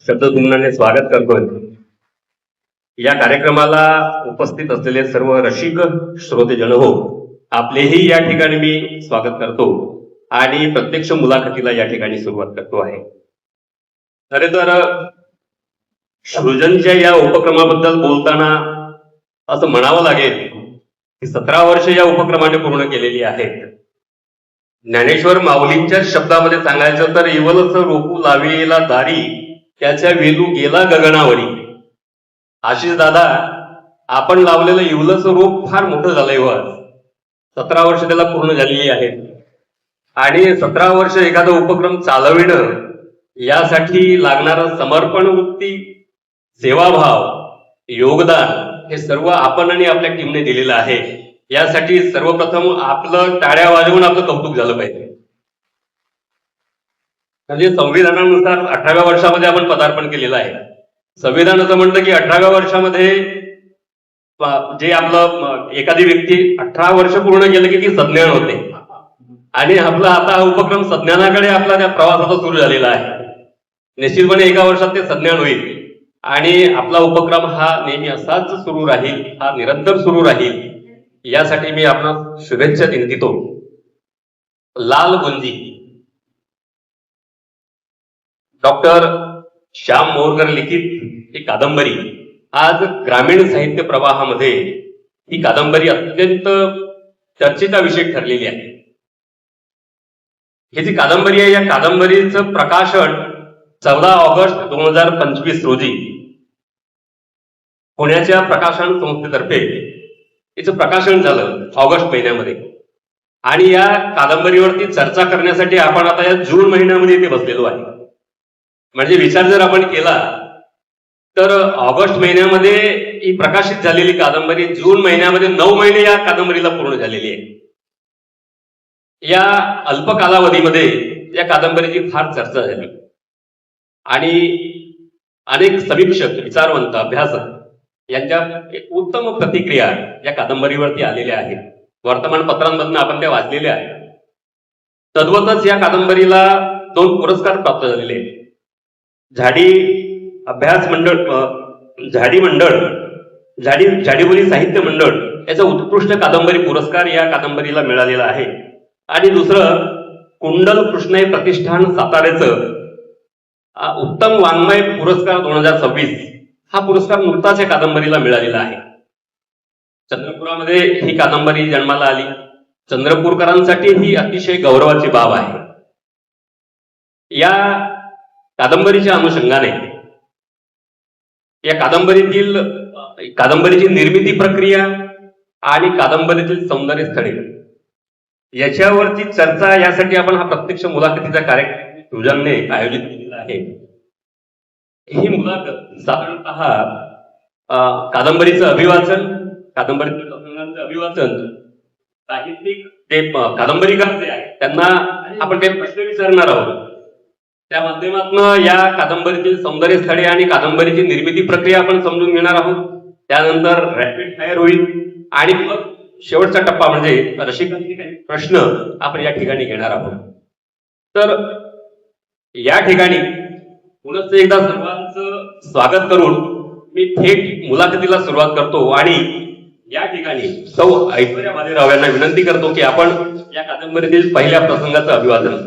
शब्दसुमनाने स्वागत करतोय। या कार्यक्रमाला उपस्थित असलेले सर्व रसिक श्रोतेजन हो, आपलेही या ठिकाणी मी स्वागत करतो आणि प्रत्यक्ष मुलाखतीला या ठिकाणी सुरुवात करतो आहे। खरे तर सृजनच्या या उपक्रमाबद्दल बोलताना असं म्हणावं लागेल की 17 वर्ष या उपक्रमाने पूर्ण केलेली आहेत। ज्ञानेश्वर माऊलींच्या शब्दामध्ये सांगायचं तर इवलच रोपू लाविलेला दारी त्याच्या वेलू गेला गगनावरी। आशिष दादा, आपण लावलेलं इवलच रोप फार मोठं झालंय व 17 वर्ष त्याला पूर्ण झालेली आहेत आणि 17 वर्ष एखादा उपक्रम चालविणं यासाठी लागणारं समर्पण वृत्ती, सेवाभाव, योगदान हे सर्व आपण आणि आपल्या टीमने दिलेलं आहे। यासाठी सर्वप्रथम आपलं टाळ्या वाजवून आपलं कौतुक झालं पाहिजे। म्हणजे संविधानानुसार 18व्या वर्षामध्ये आपण पदार्पण केलेलं आहे। संविधान असं म्हणतं की 18व्या वर्षामध्ये जे आपलं एखादी व्यक्ती 18 वर्ष पूर्ण केलं की ती सज्ञान होते आणि आपला आता हा उपक्रम सज्ञानाकडे आपला त्या प्रवासाचा सुरू झालेला आहे। निश्चितपणे एका वर्षात ते सज्ञान होईल आणि आपला उपक्रम हा नेहमी असाच सुरू राहील, हा निरंतर सुरू राहील यासाठी मी आपणास शुभेच्छा देतो। लाल गुंजी डॉक्टर श्याम मोरकर लिखित ही कादंबरी आज ग्रामीण साहित्य प्रवाहामध्ये ही कादंबरी अत्यंत चर्चेचा विषय ठरलेली आहे। ही जी कादंबरी आहे या कादंबरीचं प्रकाशन 14 ऑगस्ट 2025 रोजी पुण्याच्या प्रकाशन संस्थेतर्फे याचं प्रकाशन झालं ऑगस्ट महिन्यामध्ये आणि या कादंबरीवरती चर्चा करण्यासाठी आपण आता या जून महिन्यामध्ये इथे बसलेलो आहे। म्हणजे विचार जर आपण केला तर ऑगस्ट महिन्यामध्ये ही प्रकाशित झालेली कादंबरी जून महिन्यामध्ये 9 महिने या कादंबरीला पूर्ण झालेली आहे। या अल्प कालावधीमध्ये या कादंबरीची फार चर्चा झाली आणि अनेक समीक्षक, विचारवंत, अभ्यासक यांच्या उत्तम प्रतिक्रिया या कादंबरीवरती आलेल्या आहेत। वर्तमानपत्रांमधून आपण त्या वाचलेल्या आहेत। तद्वतच या कादंबरीला 2 पुरस्कार प्राप्त झालेले आहेत। झाडीबोली साहित्य मंडळ याचा उत्कृष्ट कादंबरी पुरस्कार या कादंबरीला मिळालेला आहे आणि दुसरं कुंडल कृष्णय प्रतिष्ठान साताऱ्याचं उत्तम वाङ्मय पुरस्कार 2026 हा पुरस्कार नुकताच या कादंबरीला मिळालेला आहे। चंद्रपुरामध्ये ही कादंबरी जन्माला आली। चंद्रपूरकरांसाठी ही अतिशय गौरवाची बाब आहे। या कादंबरीच्या अनुषंगाने या कादंबरीची निर्मिती प्रक्रिया आणि कादंबरीतील सौंदर्य स्थळे याच्यावरती चर्चा यासाठी आपण हा प्रत्यक्ष मुलाखतीचा कार्यक्रम सृजनने आयोजित केलेला आहे। ही मुलाखत साधारणतः कादंबरीचं अभिवाचन, कादंबरीतील प्रसंगांचं अभिवाचन, साहित्यिक ते कादंबरीकार जे आहेत त्यांना आपण काही प्रश्न विचारणार आहोत। त्या माध्यमातून या कादंबरीतील सौंदर्य स्थळे आणि कादंबरीची निर्मिती प्रक्रिया आपण समजून घेणार आहोत। त्यानंतर रॅपिड फायर होईल आणि मग शेवटचा टप्पा म्हणजे रसिकांचे काही प्रश्न आपण या ठिकाणी घेणार आहोत। तर या ठिकाणी पुनश्च एकदा सर्वांचं स्वागत करून मी थेट मुलाखतीला सुरुवात करतो आणि या ठिकाणी सौ ऐश्वर्या भालेराव यांना विनंती करतो की आपण या कादंबरीतील पहिल्या प्रसंगाचं अभिवादन